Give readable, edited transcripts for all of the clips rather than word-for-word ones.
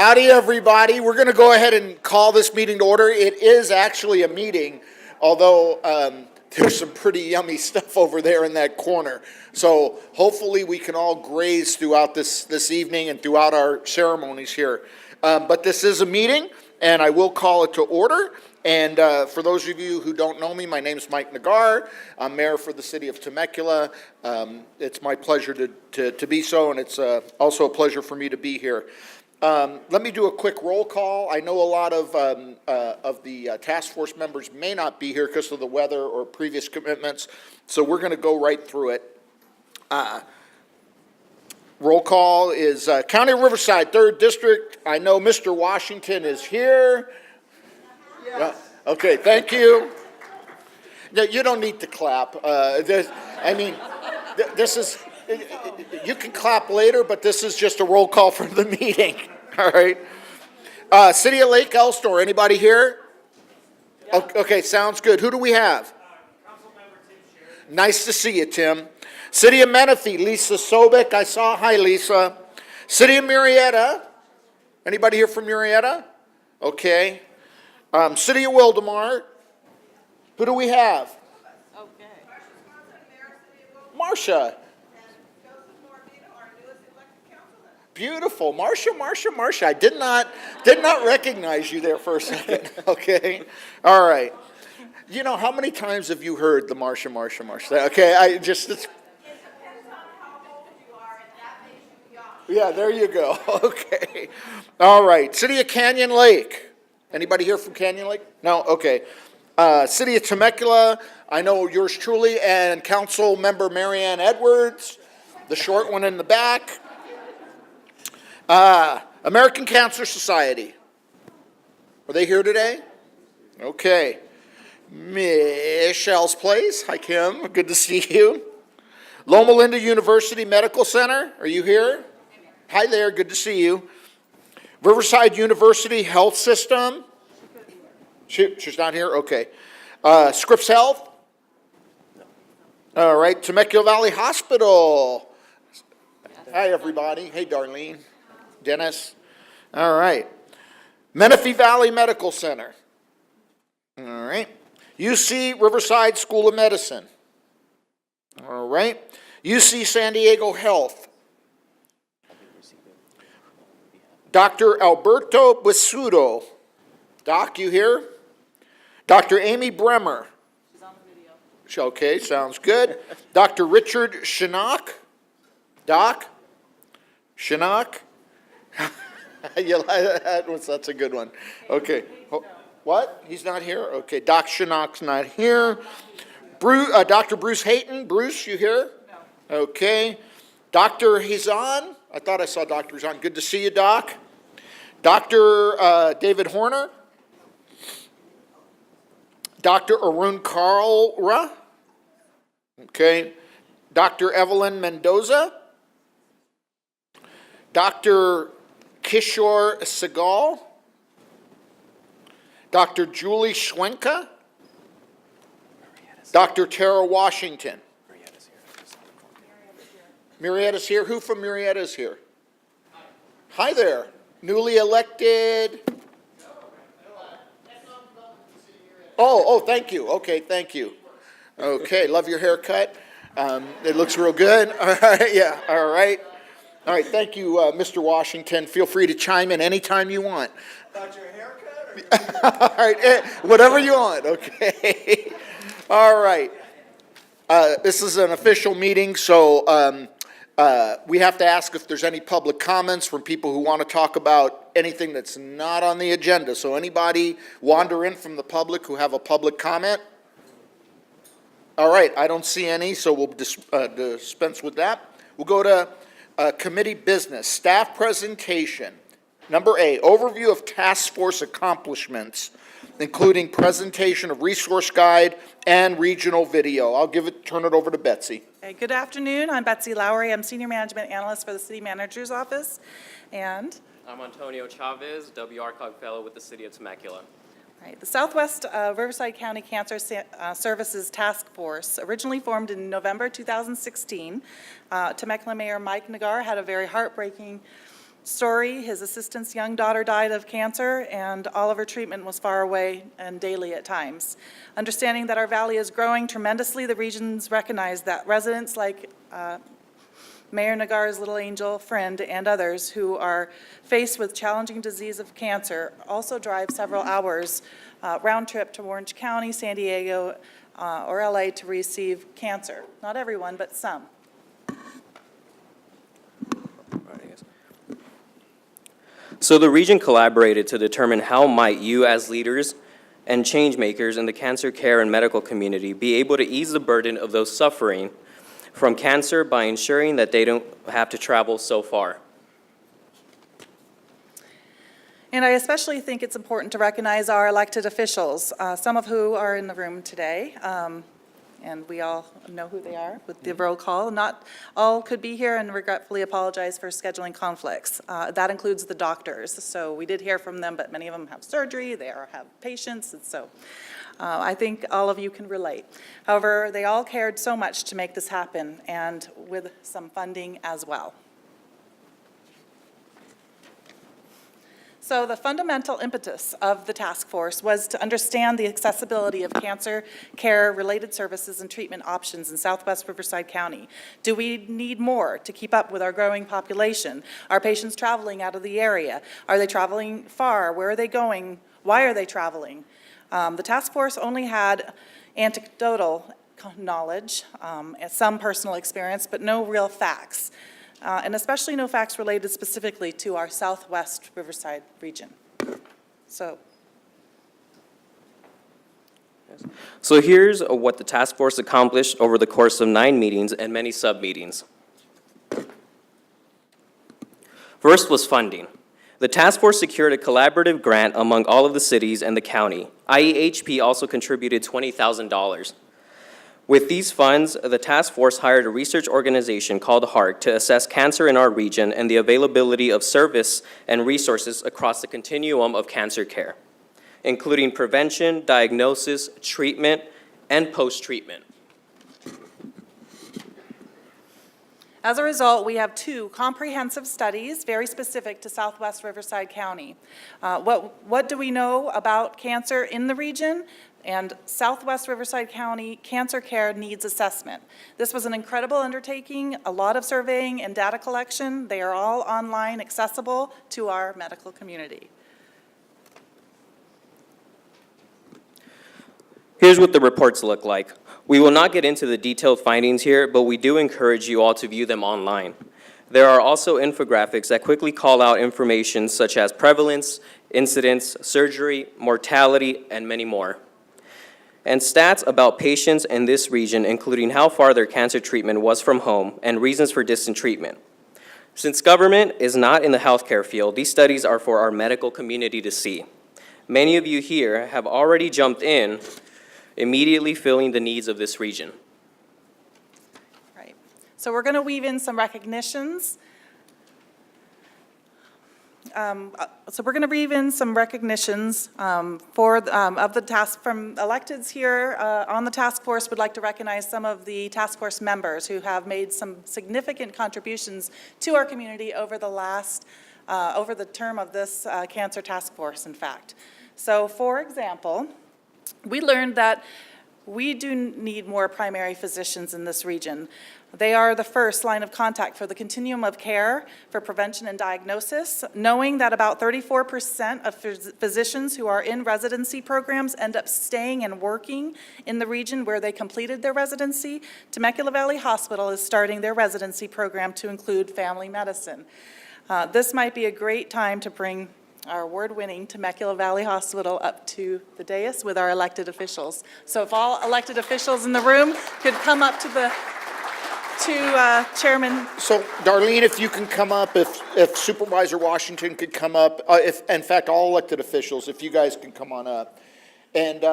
Howdy, everybody. We're going to go ahead and call this meeting to order. It is actually a meeting, although there's some pretty yummy stuff over there in that corner. So hopefully we can all graze throughout this evening and throughout our ceremonies here. But this is a meeting, and I will call it to order. And for those of you who don't know me, my name is Mike Nagar. I'm mayor for the city of Temecula. It's my pleasure to be so, and it's also a pleasure for me to be here. Let me do a quick roll call. I know a lot of the task force members may not be here because of the weather or previous commitments, so we're going to go right through it. Roll call is County of Riverside, 3rd District. I know Mr. Washington is here. Yes. Okay, thank you. No, you don't need to clap. This is, you can clap later, but this is just a roll call for the meeting. All right. City of Lake Elsinore, anybody here? Yeah. Okay, sounds good. Who do we have? Councilmember Tim Sherry. Nice to see you, Tim. City of Menifee, Lisa Sobek. I saw. Hi, Lisa. City of Murrieta. Anybody here from Murrieta? Okay. City of Wildemar. Who do we have? Okay. Marcia. Beautiful. Marcia. I did not recognize you there for a second. Okay. All right. You know, how many times have you heard the Marcia? Okay, it's It depends on how old you are, and that makes you young. Yeah, there you go. Okay. All right. City of Canyon Lake. Anybody here from Canyon Lake? No? Okay. City of Temecula. I know yours truly, and Council Member Marianne Edwards, the short one in the back. American Cancer Society. Are they here today? Okay. Michelle's Place. Hi, Kim. Good to see you. Loma Linda University Medical Center. Are you here? Hi there. Good to see you. Riverside University Health System. She's not here? Okay. Scripps Health. All right. Temecula Valley Hospital. Hi, everybody. Hey, Darlene. Dennis. All right. Menifee Valley Medical Center. All right. UC Riverside School of Medicine. All right. UC San Diego Health. Dr. Alberto Basudo. Doc, you here? Dr. Amy Bremer. She's on the video. Okay, sounds good. Dr. Richard Shinnok. Doc? Shinnok? That's a good one. Okay. What? He's not here? Okay, Doc Shinnok's not here. Dr. Bruce Hayton. Bruce, you here? No. Okay. Dr. Hizan. I thought I saw Dr. Hizan. Good to see you, Doc. Dr. David Horner. Dr. Arun Karlra. Okay. Dr. Evelyn Mendoza. Dr. Kishore Segal. Dr. Julie Schwenka. Dr. Tara Washington. Murrieta's here. Who from Murrieta is here? Hi there. Newly elected. Oh, thank you. Okay, thank you. Okay, love your haircut. It looks real good. All right, yeah, all right. All right, thank you, Mr. Washington. Feel free to chime in anytime you want. About your haircut? All right, whatever you want, okay. All right. This is an official meeting, so we have to ask if there's any public comments from people who want to talk about anything that's not on the agenda. So anybody wander in from the public who have a public comment? All right, I don't see any, so we'll dispense with that. We'll go to committee business, staff presentation. Number A, overview of task force accomplishments, including presentation of resource guide and regional video. I'll turn it over to Betsy. Okay, good afternoon. I'm Betsy Lowry. I'm Senior Management Analyst for the City Manager's Office. And I'm Antonio Chavez, WRCOG Fellow with the City of Temecula. right, the Southwest Riverside County Cancer Services Task Force, originally formed in November 2016. Temecula Mayor Mike Nagar had a very heartbreaking story. His assistant's young daughter died of cancer, and all of her treatment was far away and daily at times. Understanding that our valley is growing tremendously, the regions recognize that residents like Mayor Nagar's little angel friend and others who are faced with challenging disease of cancer also drive several hours round trip to Orange County, San Diego, or LA to receive cancer. Not everyone, but some. So the region collaborated to determine how might you as leaders and change makers in the cancer care and medical community be able to ease the burden of those suffering from cancer by ensuring that they don't have to travel so far. And I especially think it's important to recognize our elected officials, some of who are in the room today, and we all know who they are with the roll call. Not all could be here, and regretfully apologize for scheduling conflicts. That includes the doctors. So we did hear from them, but many of them have surgery, they have patients, and so I think all of you can relate. However, they all cared so much to make this happen, and with some funding as well. So the fundamental impetus of the task force was to understand the accessibility of cancer care-related services and treatment options in Southwest Riverside County. Do we need more to keep up with our growing population? Are patients traveling out of the area? Are they traveling far? Where are they going? Why are they traveling? The task force only had anecdotal knowledge, some personal experience, but no real facts. And especially no facts related specifically to our Southwest Riverside region. So here's what the task force accomplished over the course of 9 meetings and many sub-meetings. First was funding. The task force secured a collaborative grant among all of the cities and the county. IEHP also contributed $20,000. With these funds, the task force hired a research organization called HARC to assess cancer in our region and the availability of service and resources across the continuum of cancer care, including prevention, diagnosis, treatment, and post-treatment. as a result, we have 2 comprehensive studies very specific to Southwest Riverside County. What do we know about cancer in the region? And Southwest Riverside County Cancer Care Needs Assessment. This was an incredible undertaking, a lot of surveying and data collection. They are all online, accessible to our medical community. Here's what the reports look like. We will not get into the detailed findings here, but we do encourage you all to view them online. There are also infographics that quickly call out information such as prevalence, incidence, surgery, mortality, and many more. And stats about patients in this region, including how far their cancer treatment was from home and reasons for distant treatment. Since government is not in the healthcare field, these studies are for our medical community to see. Many of you here have already jumped in, immediately filling the needs of this region. Right. So we're going to weave in some recognitions. Of the task from electeds here on the task force. Would like to recognize some of the task force members who have made some significant contributions to our community over the term of this cancer task force, in fact. So, for example, we learned that we do need more primary physicians in this region. They are the first line of contact for the continuum of care for prevention and diagnosis, knowing that about 34% of physicians who are in residency programs end up staying and working in the region where they completed their residency. Temecula Valley Hospital is starting their residency program to include family medicine. This might be a great time to bring our award-winning Temecula Valley Hospital up to the dais with our elected officials. So if all elected officials in the room could come up to Chairman. So Darlene, if you can come up, if Supervisor Washington could come up, in fact, all elected officials, if you guys can come on up. And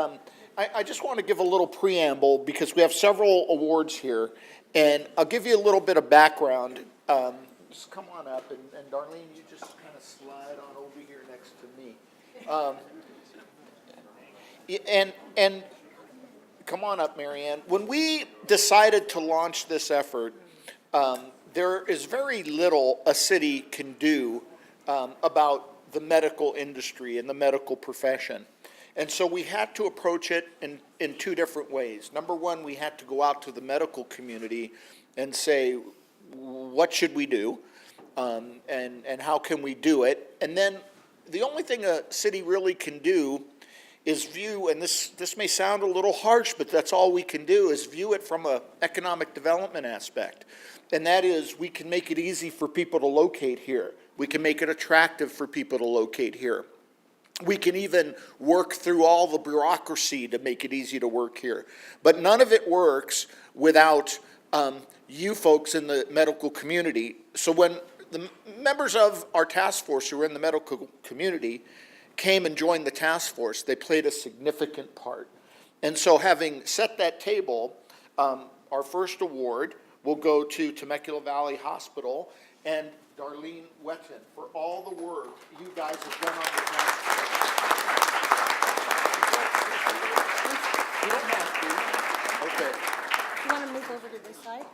I just want to give a little preamble because we have several awards here, and I'll give you a little bit of background. Just come on up, and Darlene, you just kind of slide on over here next to me. And come on up, Marianne. When we decided to launch this effort, there is very little a city can do about the medical industry and the medical profession. And so we had to approach it in two different ways. Number one, we had to go out to the medical community and say, what should we do? And how can we do it? And then the only thing a city really can do is view, and this may sound a little harsh, but that's all we can do, is view it from an economic development aspect. And that is, we can make it easy for people to locate here. We can make it attractive for people to locate here. We can even work through all the bureaucracy to make it easy to work here. But none of it works without you folks in the medical community. So when the members of our task force who are in the medical community came and joined the task force, they played a significant part. And so having set that table, our first award will go to Temecula Valley Hospital and Darlene Wetton for all the work you guys have done on the task force. You don't have to. Okay. You want to move over to this side?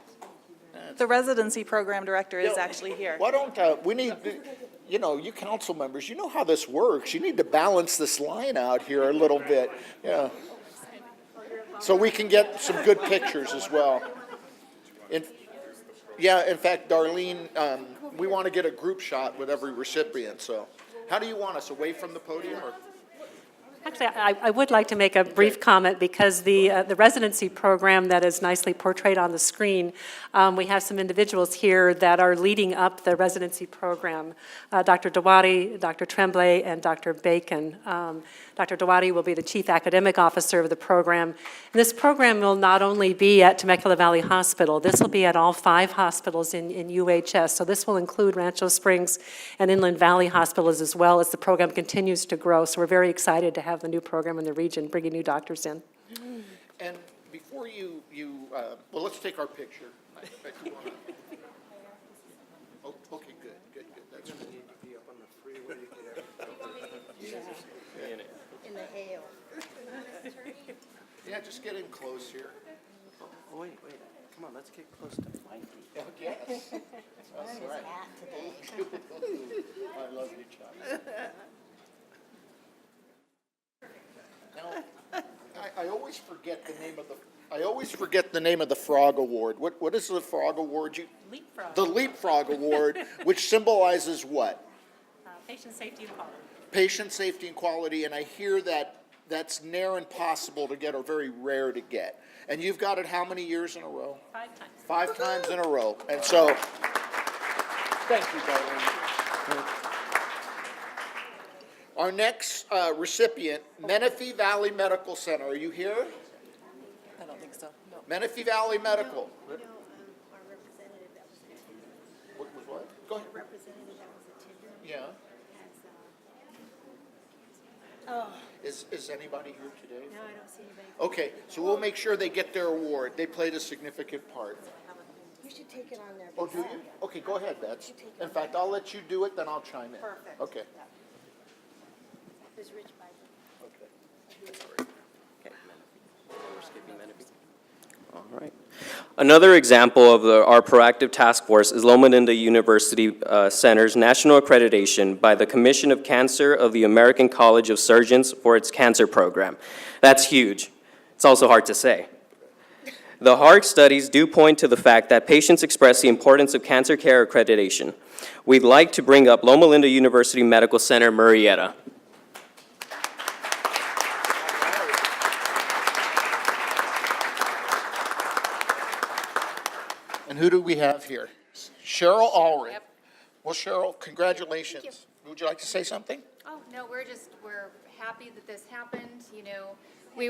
The residency program director is actually here. Why don't, we need, you know, you council members, you know how this works. You need to balance this line out here a little bit, yeah. So we can get some good pictures as well. Yeah, in fact, Darlene, we want to get a group shot with every recipient, so. How do you want us, away from the podium or? Actually, I would like to make a brief comment because the residency program that is nicely portrayed on the screen, we have some individuals here that are leading up the residency program. Dr. Dawati, Dr. Tremblay, and Dr. Bacon. Dr. Dawati will be the Chief Academic Officer of the program. And this program will not only be at Temecula Valley Hospital, this will be at all 5 hospitals in UHS. So this will include Rancho Springs and Inland Valley hospitals as well as the program continues to grow. So we're very excited to have the new program in the region, bringing new doctors in. And before you, well, let's take our picture. Oh, okay, good, that's good. In the hail. Yeah, just get in close here. Oh, wait, come on, let's get close to 5 feet. Oh, yes, that's right. Hat today. I love you, Chuck. Now, I always forget the name of the Frog Award. What is the Frog Award? Leapfrog. The Leapfrog Award, which symbolizes what? Patient safety and quality. Patient safety and quality, and I hear that that's near impossible to get or very rare to get. And you've got it how many years in a row? 5 times. 5 times in a row. And so, thank you, Darlene. Our next recipient, Menifee Valley Medical Center. Are you here? I don't think so, no. Menifee Valley Medical. Our representative that was attending, What was what? Go ahead. representative that was attending Yeah. has, Is anybody here today? no, I don't see anybody. Okay, so we'll make sure they get their award. They played a significant part. You should take it on there. Oh, do you? Okay, go ahead, Betsy. In fact, I'll let you do it, then I'll chime in. Perfect. Okay. There's Rich by All right. Another example of our proactive task force is Loma Linda University Center's national accreditation by the Commission of Cancer of the American College of Surgeons for its cancer program. That's huge. It's also hard to say. The hard studies do point to the fact that patients express the importance of cancer care accreditation. We'd like to bring up Loma Linda University Medical Center, Murrieta. And who do we have here? Cheryl Allred. Yep. Well, Cheryl, congratulations. Would you like to say something? Oh, no, we're happy that this happened, you know. We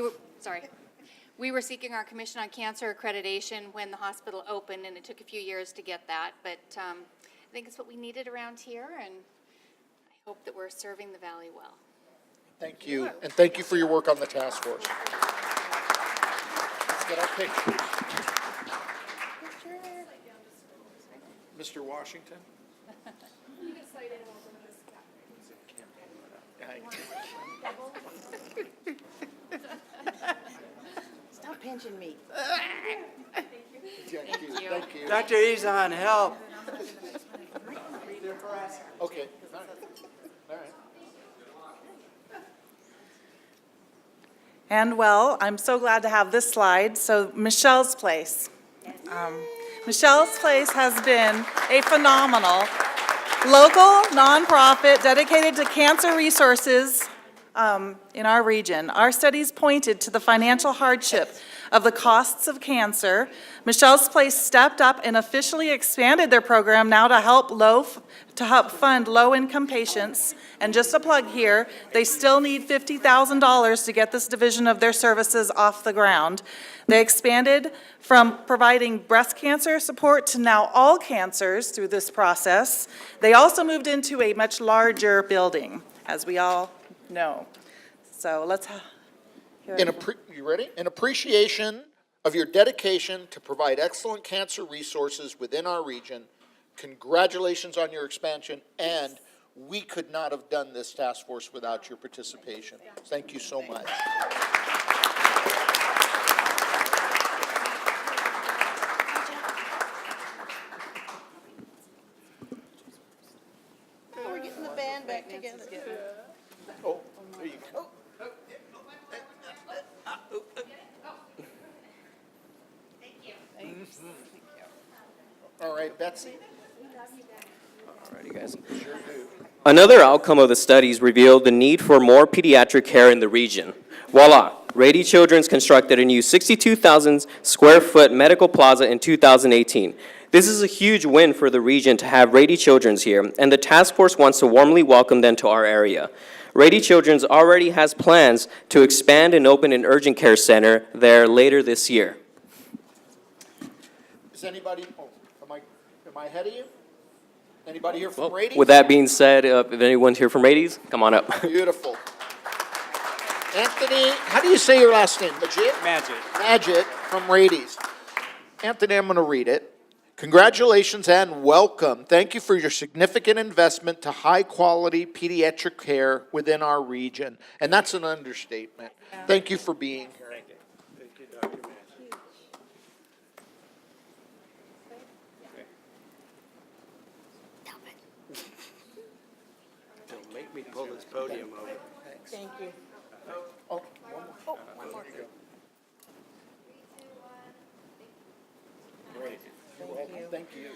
were seeking our Commission on Cancer accreditation when the hospital opened, and it took a few years to get that, but I think it's what we needed around here, and I hope that we're serving the valley well. Thank you, and thank you for your work on the task force. Let's get our pictures. Mr. Washington? Stop pinching me. Thank you. Thank you. Dr. Ezon, help. Okay. All right. And well, I'm so glad to have this slide. So Michelle's Place. Michelle's Place has been a phenomenal local nonprofit dedicated to cancer resources in our region. Our studies pointed to the financial hardship of the costs of cancer. Michelle's Place stepped up and officially expanded their program now to help fund low-income patients. And just a plug here, they still need $50,000 to get this division of their services off the ground. They expanded from providing breast cancer support to now all cancers through this process. They also moved into a much larger building, as we all know. So let's hear it. You ready? In appreciation of your dedication to provide excellent cancer resources within our region, congratulations on your expansion, and we could not have done this task force without your participation. Thank you so much. We're getting the band back together. Oh, there you go. All right, Betsy? Alrighty, guys. Another outcome of the studies revealed the need for more pediatric care in the region. Voila! Rady Children's constructed a new 62,000 square foot medical plaza in 2018. This is a huge win for the region to have Rady Children's here, and the task force wants to warmly welcome them to our area. Rady Children's already has plans to expand and open an urgent care center there later this year. Is anybody, am I ahead of you? Anybody here from Rady? With that being said, if anyone's here from Rady's, come on up. Beautiful. Anthony, how do you say your last name? Majid? Majid from Rady's. Anthony, I'm going to read it. Congratulations and welcome. Thank you for your significant investment to high-quality pediatric care within our region. And that's an understatement. Yeah. Thank you for being here. Thank you, Dr. Massey. Don't make me pull this podium over. Thank you. Oh, One more. great. Thank you.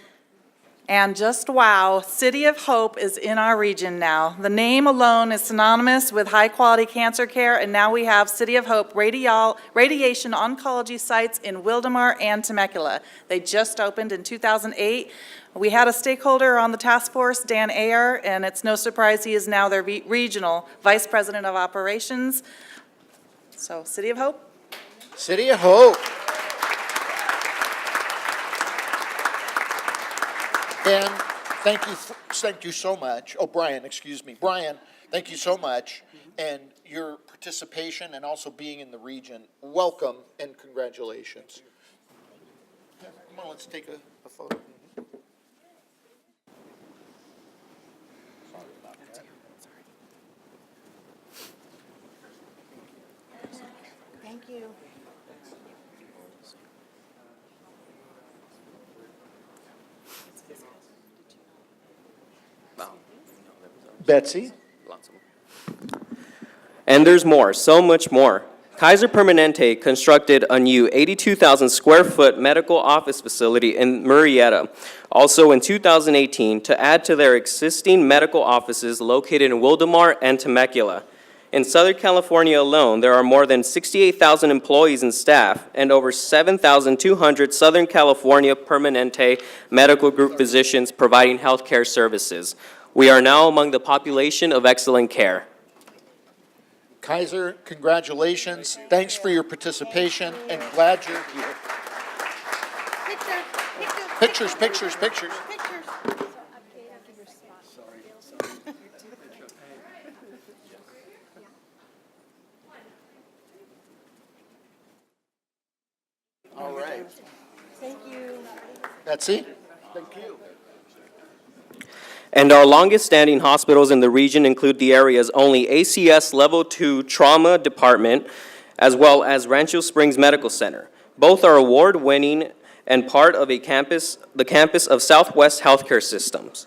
And just wow, City of Hope is in our region now. The name alone is synonymous with high-quality cancer care, and now we have City of Hope radiation oncology sites in Wildemar and Temecula. They just opened in 2008. We had a stakeholder on the task force, Dan Ayer, and it's no surprise he is now their regional vice president of operations. So, City of Hope. City of Hope. And thank you so much. Oh, Brian, excuse me. Brian, thank you so much. And your participation and also being in the region. Welcome and congratulations. Yeah, come on, let's take a photo. Sorry about that. Thank you. Betsy? Lots of them. And there's more, so much more. Kaiser Permanente constructed a new 82,000 square foot medical office facility in Murrieta, also in 2018, to add to their existing medical offices located in Wildemar and Temecula. In Southern California alone, there are more than 68,000 employees and staff, and over 7,200 Southern California Permanente medical group physicians providing healthcare services. We are now among the population of excellent care. Kaiser, congratulations. Thanks for your participation and glad you're here. Pictures. All right. Thank you. Betsy? Thank you. And our longest-standing hospitals in the region include the area's only ACS Level 2 Trauma Department, as well as Rancho Springs Medical Center. Both are award-winning and part of the campus of Southwest Healthcare Systems.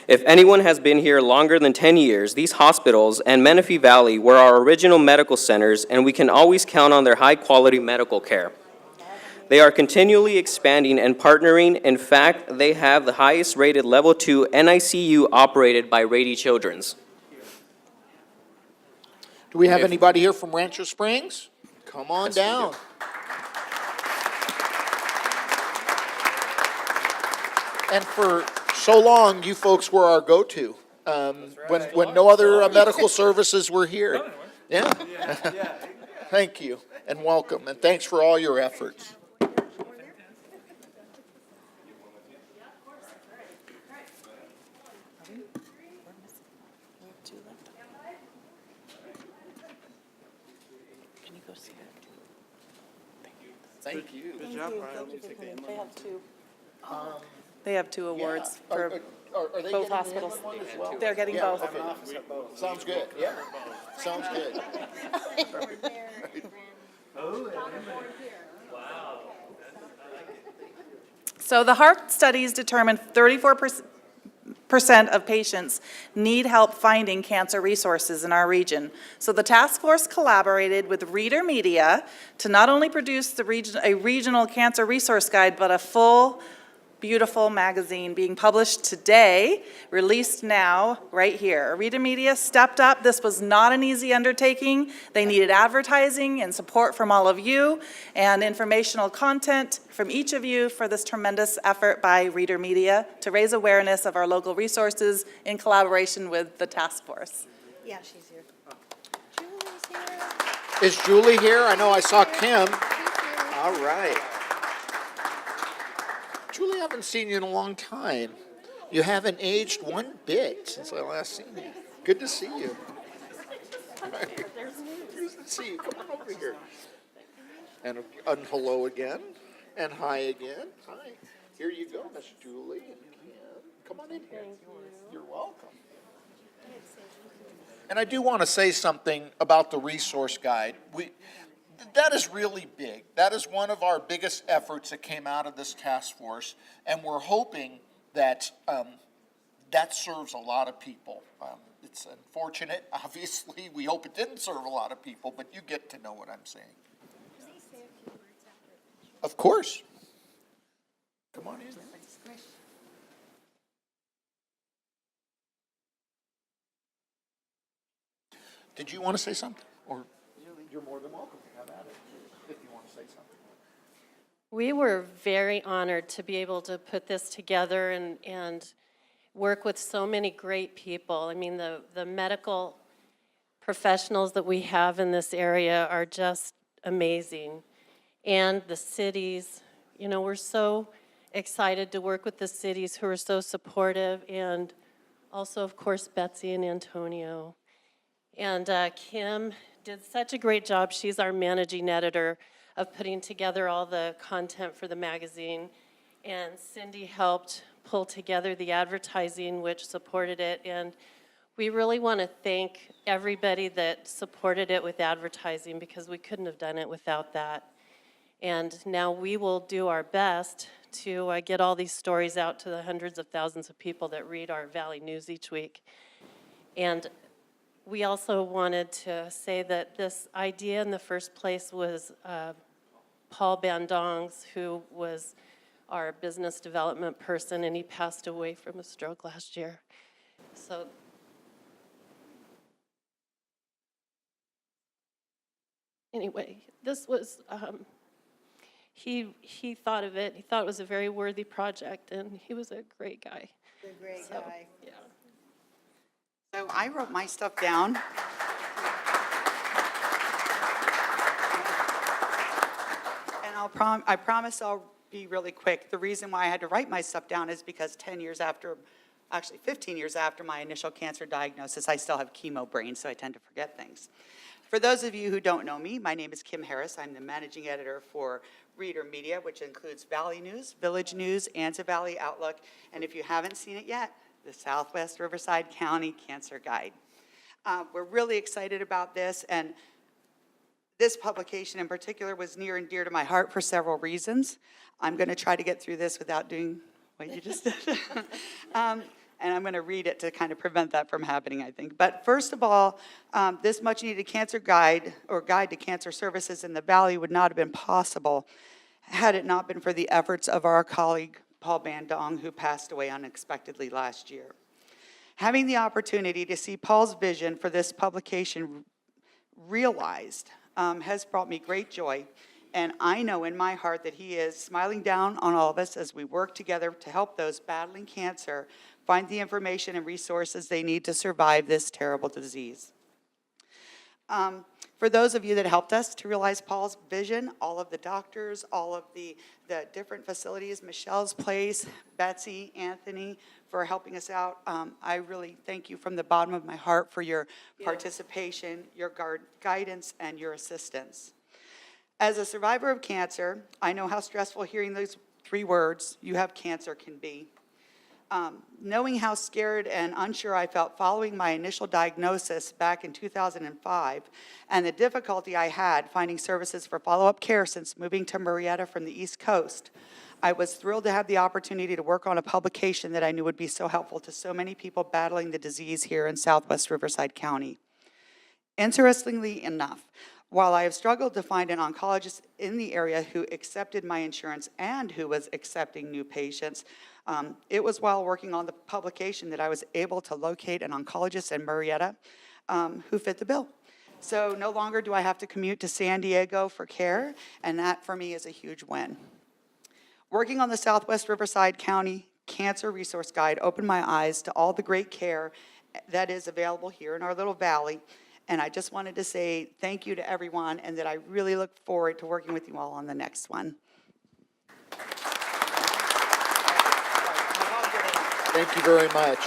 If anyone has been here longer than 10 years, these hospitals and Menifee Valley were our original medical centers, and we can always count on their high-quality medical care. They are continually expanding and partnering. In fact, they have the highest rated Level 2 NICU operated by Rady Children's. Do we have anybody here from Rancho Springs? Come on down. And for so long, you folks were our go-to, when no other medical services were here. Yeah. Thank you, and welcome, and thanks for all your efforts. Can you go see it? Thank you. Good job, Brian. They have two. They have two awards Yeah. for Are they both getting the hospitals. other one as well? They're getting Yeah, both. okay. Sounds good, yeah. Sounds good. So the heart studies determined 34% of patients need help finding cancer resources in our region. So the task force collaborated with Reader Media to not only produce a regional cancer resource guide, but a full, beautiful magazine being published today, released now, right here. Reader Media stepped up. This was not an easy undertaking. They needed advertising and support from all of you and informational content from each of you for this tremendous effort by Reader Media to raise awareness of our local resources in collaboration with the task force. Yeah, she's here. Julie's here. Is Julie here? I know I saw Kim. All right. Julie, I haven't seen you in a long time. You haven't aged one bit since I last seen you. Good to see you. Good to see you. Come on over here. And hello again. And hi again. Hi. Here you go, Miss Julie and Kim. Come on in here. You're welcome. And I do want to say something about the resource guide. That is really big. That is one of our biggest efforts that came out of this task force, and we're hoping that that serves a lot of people. It's unfortunate, obviously. We hope it didn't serve a lot of people, but you get to know what I'm saying. Of course. Come on in. Did you want to say something? Or you're more than welcome to have at it if you want to say something. We were very honored to be able to put this together and work with so many great people. I mean, the medical professionals that we have in this area are just amazing. And the cities, you know, we're so excited to work with the cities who are so supportive, and also, of course, Betsy and Antonio. And Kim did such a great job. She's our managing editor of putting together all the content for the magazine. And Cindy helped pull together the advertising, which supported it. And we really want to thank everybody that supported it with advertising, because we couldn't have done it without that. And now we will do our best to get all these stories out to the hundreds of thousands of people that read our Valley News each week. And we also wanted to say that this idea in the first place was Paul Bandong's, who was our business development person, and he passed away from a stroke last year. So anyway, this was, he thought of it. He thought it was a very worthy project, and he was a great guy. The great So, guy. yeah. So I wrote my stuff down. And I promise I'll be really quick. The reason why I had to write my stuff down is because 10 years after, actually 15 years after my initial cancer diagnosis, I still have chemo brain, so I tend to forget things. For those of you who don't know me, my name is Kim Harris. I'm the managing editor for Reader Media, which includes Valley News, Village News, Anza Valley Outlook, and if you haven't seen it yet, the Southwest Riverside County Cancer Guide. We're really excited about this, and this publication in particular was near and dear to my heart for several reasons. I'm going to try to get through this without doing what you just did. And I'm going to read it to kind of prevent that from happening, I think. But first of all, this much-needed cancer guide, or guide to cancer services in the Valley, would not have been possible had it not been for the efforts of our colleague, Paul Bandong, who passed away unexpectedly last year. Having the opportunity to see Paul's vision for this publication realized has brought me great joy, and I know in my heart that he is smiling down on all of us as we work together to help those battling cancer find the information and resources they need to survive this terrible disease. For those of you that helped us to realize Paul's vision, all of the doctors, all of the different facilities, Michelle's Place, Betsy, Anthony, for helping us out. I really thank you from the bottom of my heart for your participation, your guidance, and your assistance. As a survivor of cancer, I know how stressful hearing those 3 words, "you have cancer," can be. Knowing how scared and unsure I felt following my initial diagnosis back in 2005, and the difficulty I had finding services for follow-up care since moving to Murrieta from the East Coast, I was thrilled to have the opportunity to work on a publication that I knew would be so helpful to so many people battling the disease here in Southwest Riverside County. Interestingly enough, while I have struggled to find an oncologist in the area who accepted my insurance and who was accepting new patients, it was while working on the publication that I was able to locate an oncologist in Murrieta who fit the bill. So no longer do I have to commute to San Diego for care, and that for me is a huge win. Working on the Southwest Riverside County Cancer Resource Guide opened my eyes to all the great care that is available here in our little valley. And I just wanted to say thank you to everyone, and that I really look forward to working with you all on the next one. Thank you very much.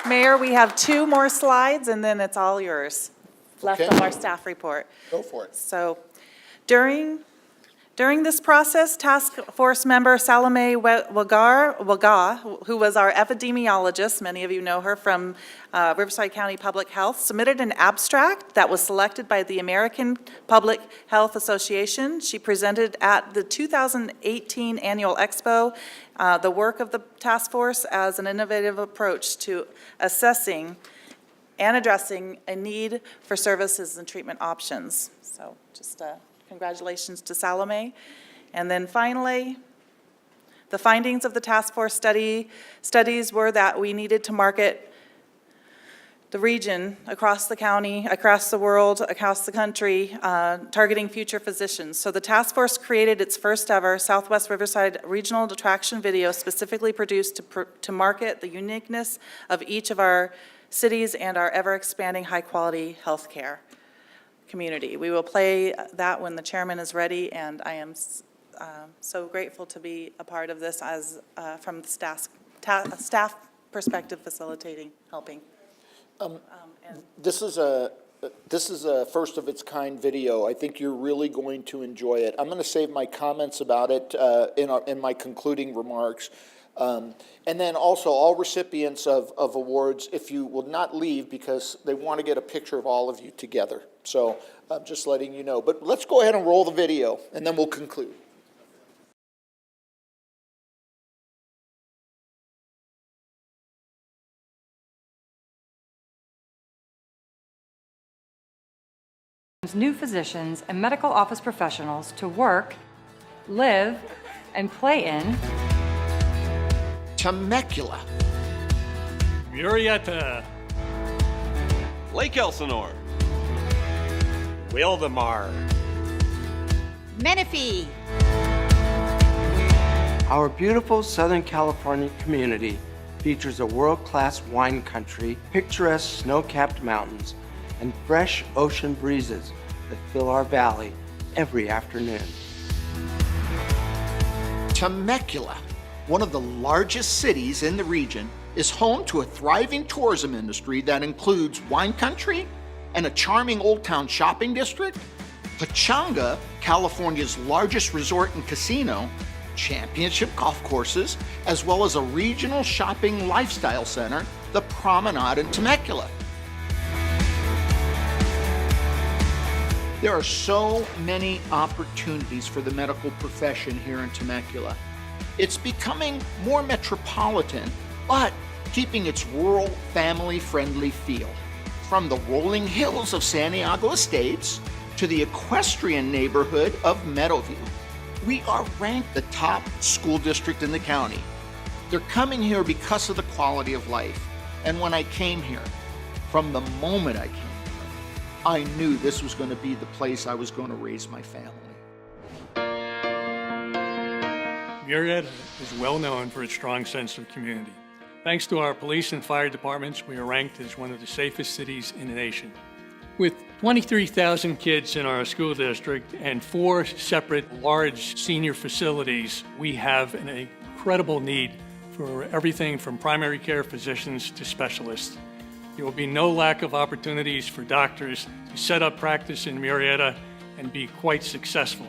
Mayor, we have 2 more slides, and then it's all yours, left Okay. of our staff report. Go for it. So during this process, Task Force member Salome Waga, who was our epidemiologist, many of you know her from Riverside County Public Health, submitted an abstract that was selected by the American Public Health Association. She presented at the 2018 Annual Expo the work of the task force as an innovative approach to assessing and addressing a need for services and treatment options. So just congratulations to Salome. And then finally, the findings of the task force studies were that we needed to market the region across the county, across the world, across the country, targeting future physicians. So the task force created its first ever Southwest Riverside Regional Attraction video specifically produced to market the uniqueness of each of our cities and our ever-expanding high-quality healthcare community. We will play that when the chairman is ready, and I am so grateful to be a part of this as from the staff perspective, facilitating, helping. And This is a first of its kind video. I think you're really going to enjoy it. I'm going to save my comments about it in my concluding remarks. And then also all recipients of awards, if you will not leave, because they want to get a picture of all of you together. So I'm just letting you know. But let's go ahead and roll the video, and then we'll conclude. New physicians and medical office professionals to work, live, and play in Temecula, Murrieta, Lake Elsinore, Wildemar, Menifee. Our beautiful Southern California community features a world-class wine country, picturesque snow-capped mountains, and fresh ocean breezes that fill our valley every afternoon. Temecula, one of the largest cities in the region, is home to a thriving tourism industry that includes wine country and a charming old town shopping district, Pachanga, California's largest resort and casino, championship golf courses, as well as a regional shopping lifestyle center, the Promenade in Temecula. There are so many opportunities for the medical profession here in Temecula. It's becoming more metropolitan, but keeping its rural, family-friendly feel. From the rolling hills of Santiago Estates to the equestrian neighborhood of Meadowview, we are ranked the top school district in the county. They're coming here because of the quality of life. And when I came here, from the moment I came here, I knew this was going to be the place I was going to raise my family. Murrieta is well known for its strong sense of community. Thanks to our police and fire departments, we are ranked as one of the safest cities in the nation. With 23,000 kids in our school district and 4 separate large senior facilities, we have an incredible need for everything from primary care physicians to specialists. There will be no lack of opportunities for doctors to set up practice in Murrieta and be quite successful.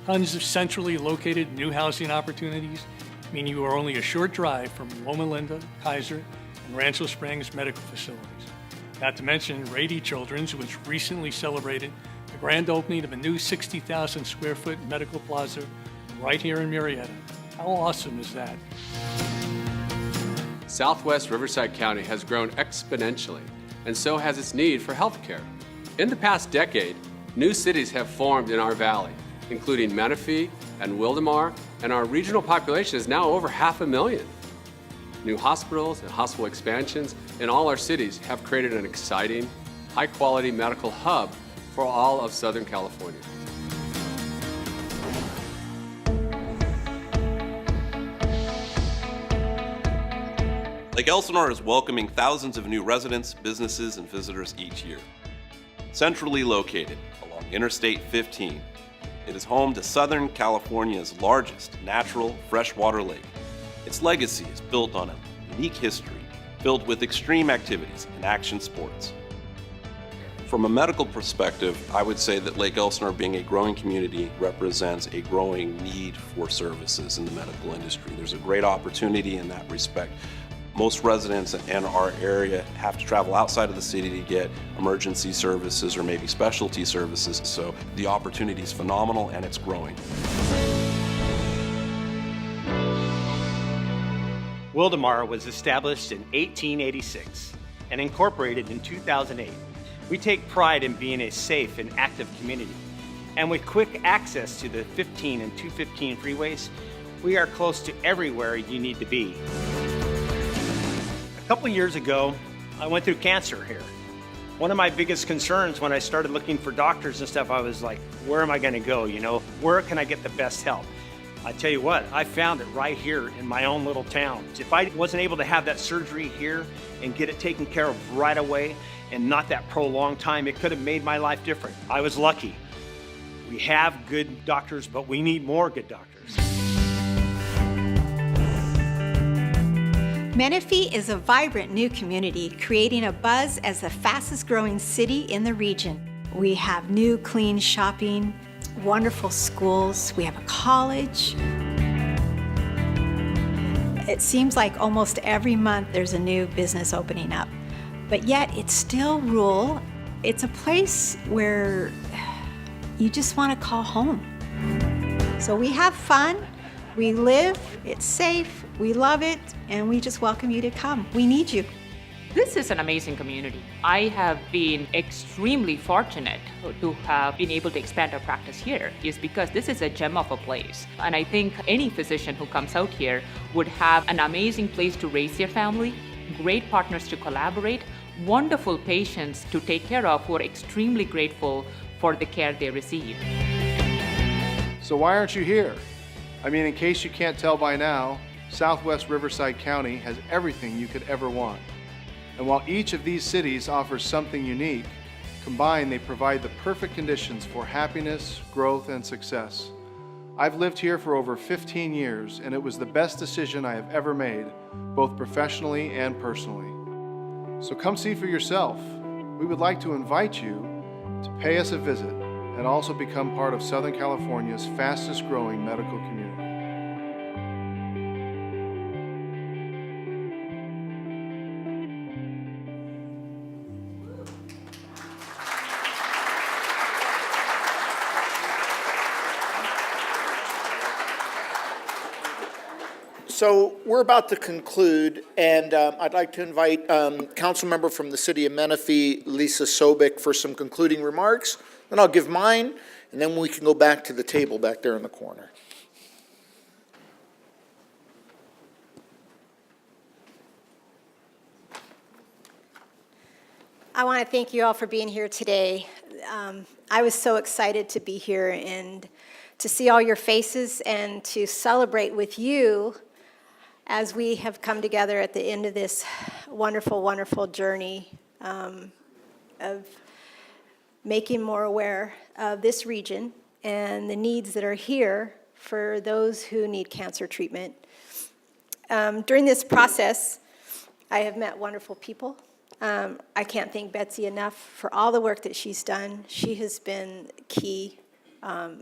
Tons of centrally located new housing opportunities mean you are only a short drive from Loma Linda, Kaiser, and Rancho Springs medical facilities. Not to mention Rady Children's, which recently celebrated the grand opening of a new 60,000 square foot medical plaza right here in Murrieta. How awesome is that? Southwest Riverside County has grown exponentially, and so has its need for healthcare. In the past decade, new cities have formed in our valley, including Menifee and Wildomar, and our regional population is now over 500,000. New hospitals and hospital expansions in all our cities have created an exciting, high-quality medical hub for all of Southern California. Lake Elsinore is welcoming thousands of new residents, businesses, and visitors each year. Centrally located along Interstate 15, it is home to Southern California's largest natural freshwater lake. Its legacy is built on a unique history filled with extreme activities and action sports. From a medical perspective, I would say that Lake Elsinore, being a growing community, represents a growing need for services in the medical industry. There's a great opportunity in that respect. Most residents in our area have to travel outside of the city to get emergency services or maybe specialty services, so the opportunity is phenomenal and it's growing. Wildomar was established in 1886 and incorporated in 2008. We take pride in being a safe and active community. And with quick access to the 15 and 215 freeways, we are close to everywhere you need to be. A couple years ago, I went through cancer here. One of my biggest concerns when I started looking for doctors and stuff, I was like, where am I gonna go, you know? Where can I get the best help? I tell you what, I found it right here in my own little town. If I wasn't able to have that surgery here and get it taken care of right away and not that prolonged time, it could have made my life different. I was lucky. We have good doctors, but we need more good doctors. Menifee is a vibrant new community, creating a buzz as the fastest growing city in the region. We have new clean shopping, wonderful schools, we have a college. It seems like almost every month there's a new business opening up, but yet it's still rural. It's a place where you just want to call home. So we have fun, we live, it's safe, we love it, and we just welcome you to come. We need you. This is an amazing community. I have been extremely fortunate to have been able to expand our practice here, is because this is a gem of a place. And I think any physician who comes out here would have an amazing place to raise their family, great partners to collaborate, wonderful patients to take care of who are extremely grateful for the care they receive. So why aren't you here? I mean, in case you can't tell by now, Southwest Riverside County has everything you could ever want. And while each of these cities offers something unique, combined they provide the perfect conditions for happiness, growth, and success. I've lived here for over 15 years, and it was the best decision I have ever made, both professionally and personally. So come see for yourself. We would like to invite you to pay us a visit and also become part of Southern California's fastest growing medical community. So we're about to conclude, and I'd like to invite council member from the city of Menifee, Lisa Sobek, for some concluding remarks. Then I'll give mine, and then we can go back to the table back there in the corner. I want to thank you all for being here today. I was so excited to be here and to see all your faces and to celebrate with you as we have come together at the end of this wonderful, wonderful journey of making more aware of this region and the needs that are here for those who need cancer treatment. During this process, I have met wonderful people. I can't thank Betsy enough for all the work that she's done. She has been key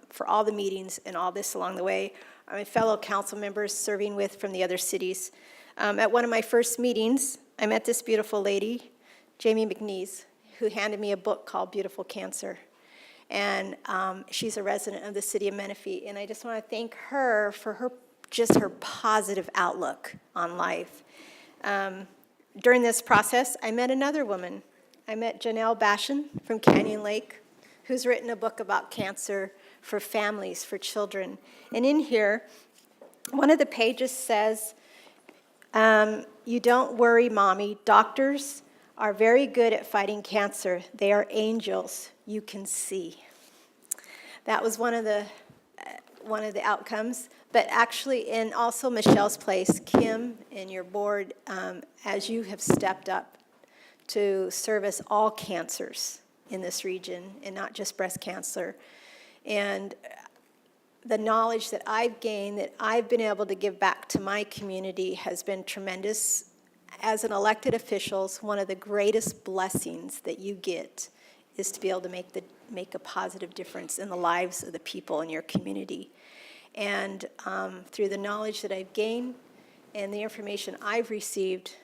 for all the meetings and all this along the way. My fellow council members serving with from the other cities. At one of my first meetings, I met this beautiful lady, Jamie McNeese, who handed me a book called Beautiful Cancer. And she's a resident of the city of Menifee. And I just want to thank her for her positive outlook on life. During this process, I met another woman. I met Janelle Bashan from Canyon Lake, who's written a book about cancer for families, for children. And in here, one of the pages says, you don't worry, Mommy. Doctors are very good at fighting cancer. They are angels you can see. That was one of the outcomes. But actually, and also Michelle's place, Kim and your board, as you have stepped up to service all cancers in this region, and not just breast cancer. And the knowledge that I've gained, that I've been able to give back to my community has been tremendous. As an elected official, one of the greatest blessings that you get is to be able to make a positive difference in the lives of the people in your community. And through the knowledge that I've gained and the information I've received,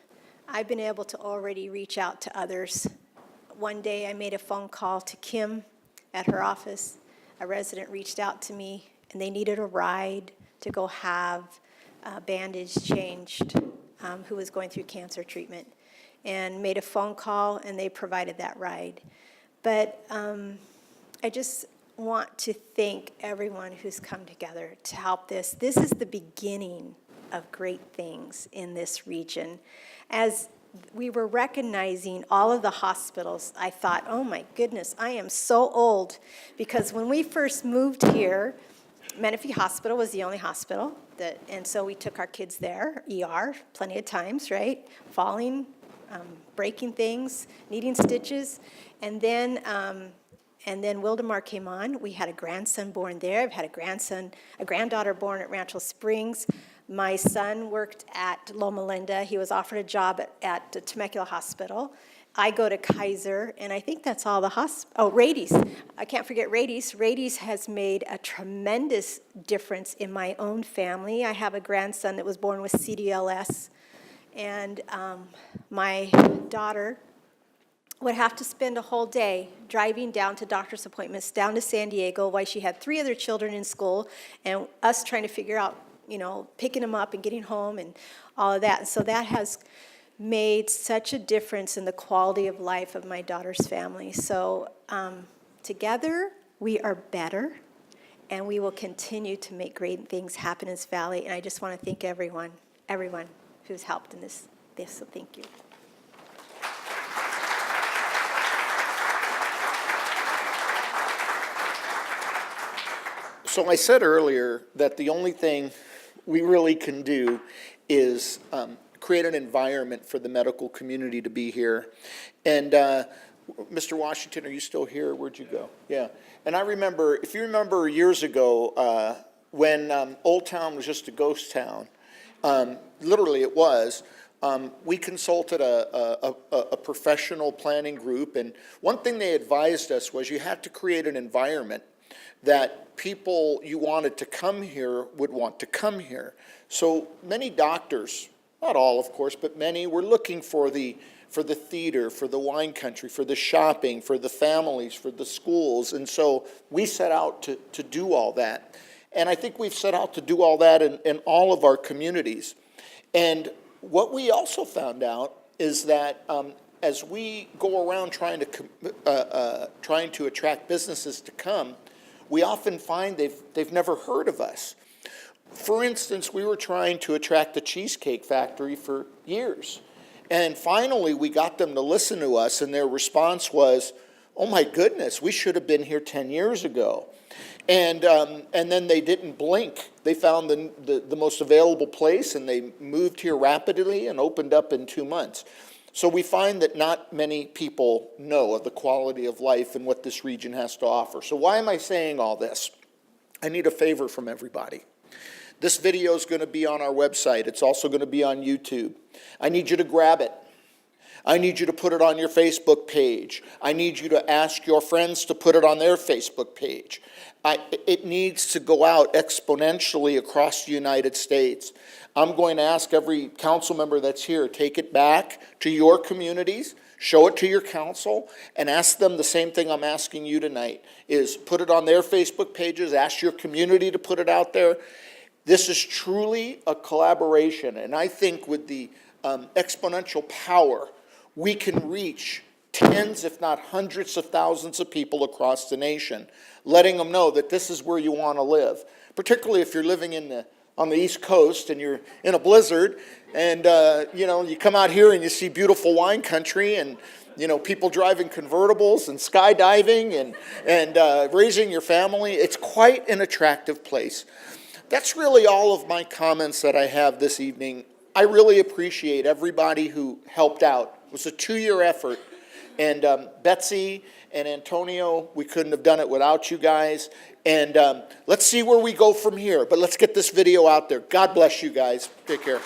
I've been able to already reach out to others. One day I made a phone call to Kim at her office. A resident reached out to me, and they needed a ride to go have a bandage changed, who was going through cancer treatment, and made a phone call, and they provided that ride. But I just want to thank everyone who's come together to help this. This is the beginning of great things in this region. As we were recognizing all of the hospitals, I thought, oh my goodness, I am so old. Because when we first moved here, Menifee Hospital was the only hospital, and so we took our kids there, ER, plenty of times, right? Falling, breaking things, needing stitches, and then Wildemar came on. We had a grandson born there. I've had a granddaughter born at Rancho Springs. My son worked at Loma Linda. He was offered a job at the Temecula Hospital. I go to Kaiser, and I think that's all the Rady's. I can't forget Rady's. Rady's has made a tremendous difference in my own family. I have a grandson that was born with CDLS, and my daughter would have to spend a whole day driving down to doctor's appointments, down to San Diego, while she had 3 other children in school, and us trying to figure out, picking them up and getting home and all of that. And so that has made such a difference in the quality of life of my daughter's family. So together, we are better, and we will continue to make great things happen in this valley. And I just want to thank everyone who's helped in this. So thank you. So I said earlier that the only thing we really can do is create an environment for the medical community to be here. And Mr. Washington, are you still here? Where'd you go? Yeah. And I remember, if you remember years ago, when Old Town was just a ghost town, literally it was, we consulted a professional planning group, and one thing they advised us was you had to create an environment that people you wanted to come here would want to come here. So many doctors, not all of course, but many were looking for the theater, for the wine country, for the shopping, for the families, for the schools. And so we set out to do all that. And I think we've set out to do all that in all of our communities. And what we also found out is that as we go around trying to attract businesses to come, we often find they've never heard of us. For instance, we were trying to attract the Cheesecake Factory for years. And finally, we got them to listen to us, and their response was, oh my goodness, we should have been here 10 years ago. And then they didn't blink. They found the most available place, and they moved here rapidly and opened up in 2 months. So we find that not many people know of the quality of life and what this region has to offer. So why am I saying all this? I need a favor from everybody. This video is going to be on our website. It's also going to be on YouTube. I need you to grab it. I need you to put it on your Facebook page. I need you to ask your friends to put it on their Facebook page. It needs to go out exponentially across the United States. I'm going to ask every council member that's here, take it back to your communities, show it to your council, and ask them the same thing I'm asking you tonight, is put it on their Facebook pages, ask your community to put it out there. This is truly a collaboration, and I think with the exponential power, we can reach tens, if not hundreds of thousands of people across the nation, letting them know that this is where you want to live, particularly if you're living on the East Coast and you're in a blizzard and you come out here and you see beautiful wine country and people driving convertibles and skydiving and raising your family. It's quite an attractive place. That's really all of my comments that I have this evening. I really appreciate everybody who helped out. It was a 2-year effort. And Betsy and Antonio, we couldn't have done it without you guys. And let's see where we go from here. But let's get this video out there. God bless you guys. Take care.